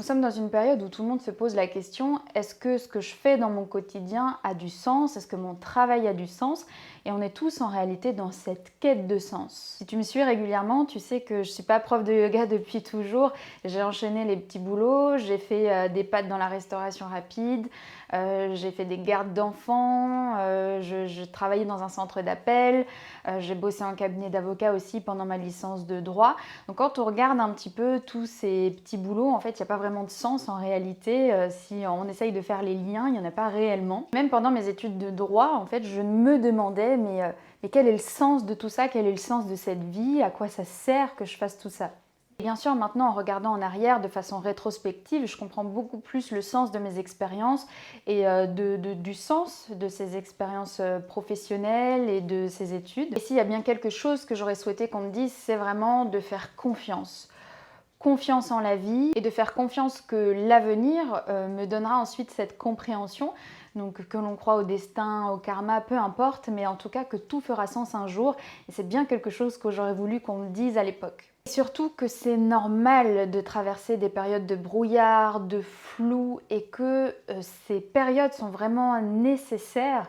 sommes dans une période où tout le monde se pose la question, est-ce que ce que je fais dans mon quotidien a du sens? Est-ce que mon travail a du sens? Et on est tous en réalité dans cette quête de sens. Si tu me suis régulièrement, tu sais que je ne suis pas prof de yoga depuis toujours. J'ai enchaîné les petits boulots, j'ai fait des pâtes dans la restauration rapide, j'ai fait des gardes d'enfants, je travaillais dans un centre d'appel, j'ai bossé en cabinet d'avocat aussi pendant ma licence de droit. Donc quand on regarde un petit peu tous ces petits boulots, en fait, il n'y a pas vraiment de sens en réalité. Si on essaye de faire les liens, il n'y en a pas réellement. Même pendant mes études de droit, en fait, je me demandais, mais quel est le sens de tout ça? Quel est le sens de cette vie? À quoi ça sert que je fasse tout ça? Et bien sûr, maintenant, en regardant en arrière de façon rétrospective, je comprends beaucoup plus le sens de mes expériences et du sens de ces expériences professionnelles et de ces études. Et s'il y a bien quelque chose que j'aurais souhaité qu'on me dise, c'est vraiment de faire confiance. Confiance en la vie et de faire confiance que l'avenir me donnera ensuite cette compréhension. Donc que l'on croit au destin, au karma, peu importe, mais en tout cas que tout fera sens un jour. Et c'est bien quelque chose que j'aurais voulu qu'on me dise à l'époque. Et surtout que c'est normal de traverser des périodes de brouillard, de flou, et que ces périodes sont vraiment nécessaires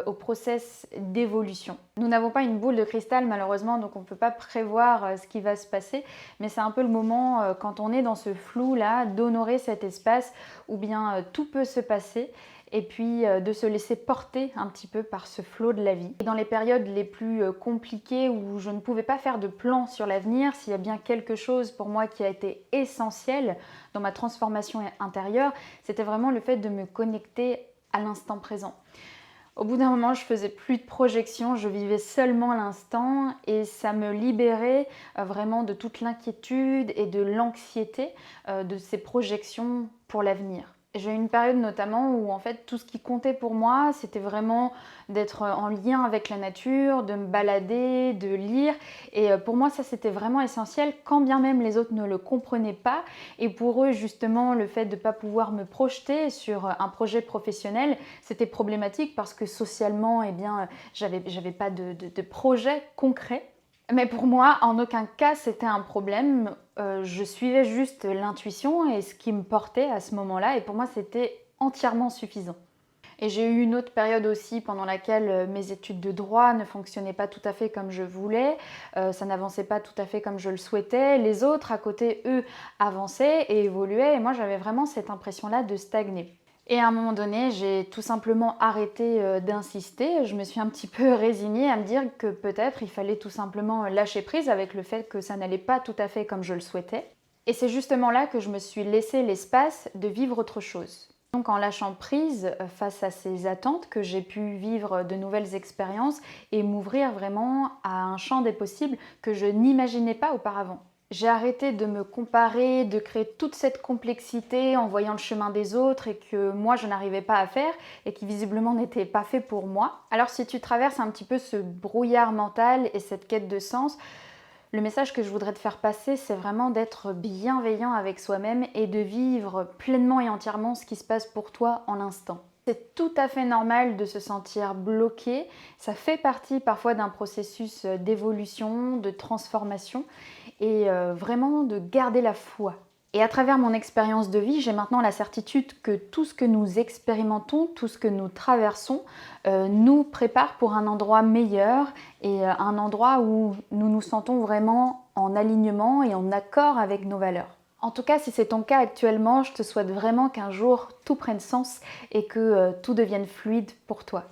au process d'évolution. Nous n'avons pas une boule de cristal malheureusement, donc on ne peut pas prévoir ce qui va se passer, mais c'est un peu le moment quand on est dans ce flou-là d'honorer cet espace où bien tout peut se passer et puis de se laisser porter un petit peu par ce flot de la vie. Et dans les périodes les plus compliquées où je ne pouvais pas faire de plan sur l'avenir, s'il y a bien quelque chose pour moi qui a été essentiel dans ma transformation intérieure, c'était vraiment le fait de me connecter à l'instant présent. Au bout d'un moment, je faisais plus de projection, je vivais seulement l'instant et ça me libérait vraiment de toute l'inquiétude et de l'anxiété de ces projections pour l'avenir. J'ai eu une période notamment où en fait tout ce qui comptait pour moi, c'était vraiment d'être en lien avec la nature, de me balader, de lire. Et pour moi, ça c'était vraiment essentiel, quand bien même les autres ne le comprenaient pas. Et pour eux, justement, le fait de ne pas pouvoir me projeter sur un projet professionnel, c'était problématique parce que socialement, eh bien, j'avais pas de projet concret. Mais pour moi, en aucun cas, c'était un problème. Je suivais juste l'intuition et ce qui me portait à ce moment-là. Et pour moi, c'était entièrement suffisant. Et j'ai eu une autre période aussi pendant laquelle mes études de droit ne fonctionnaient pas tout à fait comme je voulais. Ça n'avançait pas tout à fait comme je le souhaitais. Les autres, à côté, eux, avançaient et évoluaient. Et moi, j'avais vraiment cette impression-là de stagner. Et à un moment donné, j'ai tout simplement arrêté d'insister. Je me suis un petit peu résignée à me dire que peut-être il fallait tout simplement lâcher prise avec le fait que ça n'allait pas tout à fait comme je le souhaitais. Et c'est justement là que je me suis laissé l'espace de vivre autre chose. Donc en lâchant prise face à ces attentes, que j'ai pu vivre de nouvelles expériences et m'ouvrir vraiment à un champ des possibles que je n'imaginais pas auparavant. J'ai arrêté de me comparer, de créer toute cette complexité en voyant le chemin des autres et que moi je n'arrivais pas à faire et qui visiblement n'était pas fait pour moi. Alors si tu traverses un petit peu ce brouillard mental et cette quête de sens, le message que je voudrais te faire passer, c'est vraiment d'être bienveillant avec soi-même et de vivre pleinement et entièrement ce qui se passe pour toi en l'instant. C'est tout à fait normal de se sentir bloqué, ça fait partie parfois d'un processus d'évolution, de transformation et vraiment de garder la foi. Et à travers mon expérience de vie, j'ai maintenant la certitude que tout ce que nous expérimentons, tout ce que nous traversons, nous prépare pour un endroit meilleur et un endroit où nous nous sentons vraiment en alignement et en accord avec nos valeurs. En tout cas, si c'est ton cas actuellement, je te souhaite vraiment qu'un jour tout prenne sens et que tout devienne fluide pour toi.